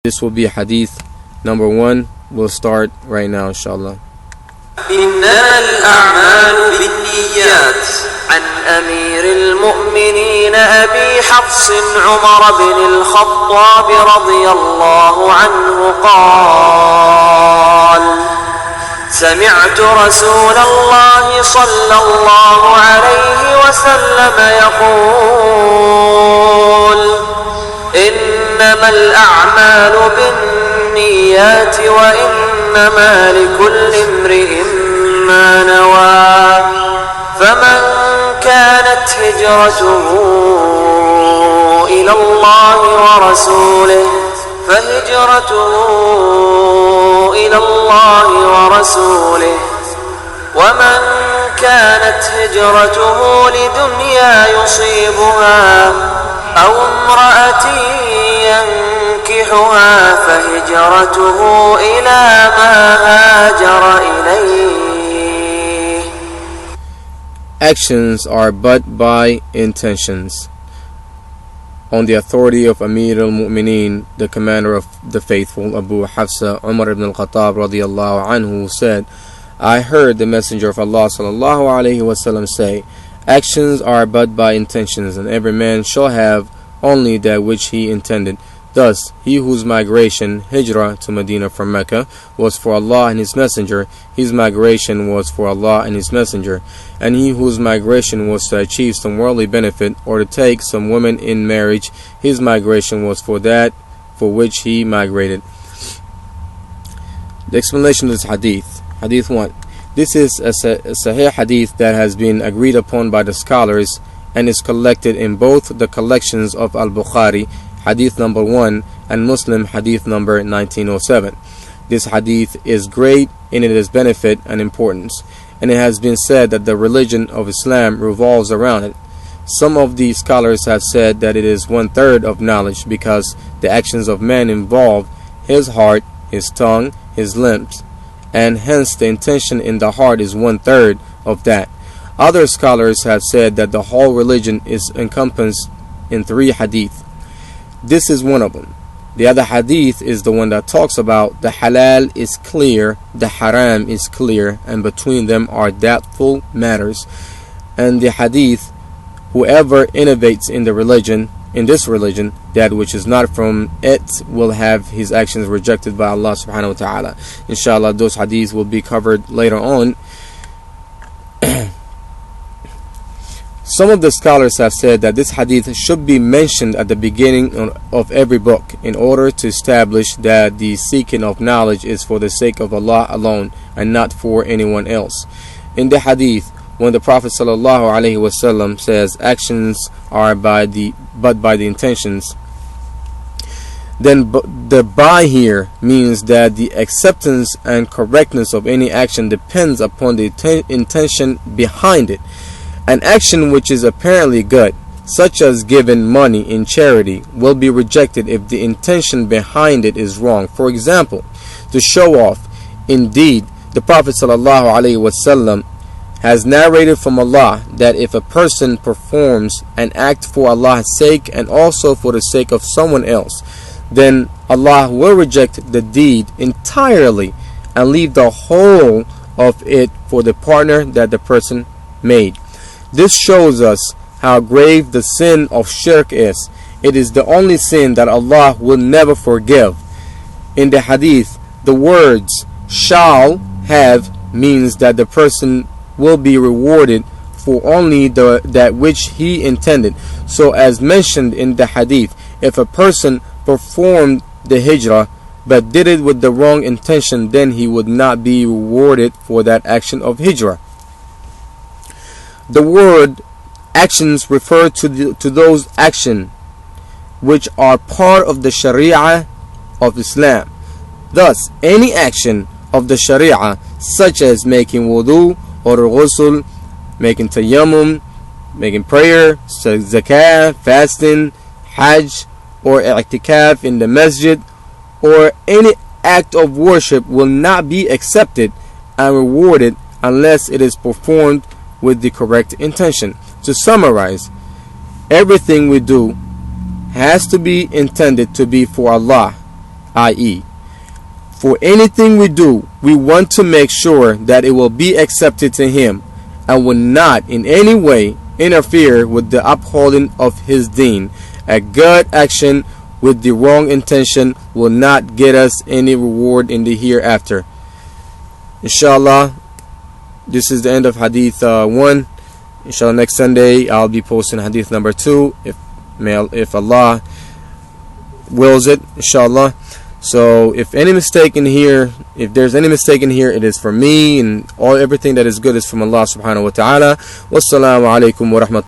This will be hadith number 1. We'll start right now, inshallah. إنما الأعمال بالنيات عن أمير المؤمنين أبي حفص عمر بن الخطاب رضي الله عنه قال: سمعت رسول الله صلى الله عليه وسلم يقول: إنما الأعمال بالنيات وإنما لكل امرئ ما نوى، فمن كانت هجرته إلى الله ورسوله فهجرته إلى الله ورسوله، ومن كانت هجرته لدنيا يصيبها أو امرأة ينكحها فهجرته إلى ما هاجر إليه. Actions are but by intentions. On the authority of Amir al-Mu'mineen, the commander of the faithful, Abu Hafsa Umar ibn al-Khattab radiyallahu anhu, said, I heard the Messenger of Allah sallallahu alayhi wasallam say, actions are but by intentions, and every man shall have only that which he intended. Thus, he whose migration, hijrah, to Medina from Mecca, was for Allah and His Messenger, his migration was for Allah and His Messenger. And he whose migration was to achieve some worldly benefit, or to take some women in marriage, his migration was for that for which he migrated. The explanation of this hadith. Hadith 1. This is a Sahih hadith that has been agreed upon by the scholars and is collected in both the collections of Al-Bukhari, hadith number 1, and Muslim, hadith number 1907. This hadith is great in its benefit and importance, and it has been said that the religion of Islam revolves around it. Some of the scholars have said that it is 1/3 of knowledge, because the actions of man involve his heart, his tongue, his limbs, and hence the intention in the heart is 1/3 of that. Other scholars have said that the whole religion is encompassed in 3 hadith. This is one of them. The other hadith is the one that talks about the halal is clear, the haram is clear, and between them are doubtful matters. And the hadith, whoever innovates in the religion, in this religion, that which is not from it, will have his actions rejected by Allah subhanahu wa ta'ala. Inshallah, those hadiths will be covered later on. Some of the scholars have said that this hadith should be mentioned at the beginning of every book, in order to establish that the seeking of knowledge is for the sake of Allah alone and not for anyone else. In the hadith, when the Prophet ﷺ says actions are but by the intentions, then the by here means that the acceptance and correctness of any action depends upon the intention behind it. An action which is apparently good, such as giving money in charity, will be rejected if the intention behind it is wrong. For example, to show off. Indeed, the Prophet ﷺ has narrated from Allah that if a person performs an act for Allah's sake and also for the sake of someone else, then Allah will reject the deed entirely and leave the whole of it for the partner that the person made. This shows us how grave the sin of shirk is. It is the only sin that Allah will never forgive. In the hadith, the words shall have means that the person will be rewarded for only that which he intended. So as mentioned in the hadith, if a person performed the hijrah but did it with the wrong intention, then he would not be rewarded for that action of hijrah. The word actions refer to those actions which are part of the Sharia of Islam. Thus, any action of the Sharia, such as making wudu or ghusl, making tayammum, making prayer, zakah, fasting, hajj, or i'tikaf in the masjid, or any act of worship will not be accepted and rewarded unless it is performed with the correct intention. To summarize, everything we do has to be intended to be for Allah i.e., for anything we do, we want to make sure that it will be accepted to Him and will not in any way interfere with the upholding of His deen. A good action with the wrong intention will not get us any reward in the hereafter. Inshallah, this is the end of Hadith 1. Inshallah, next Sunday I'll be posting Hadith number 2, if Allah wills it, inshallah. So if there's any mistake in here, it is from me, and everything that is good is from Allah subhanahu wa ta'ala. Wassalamu alaikum wa rahmatullahi.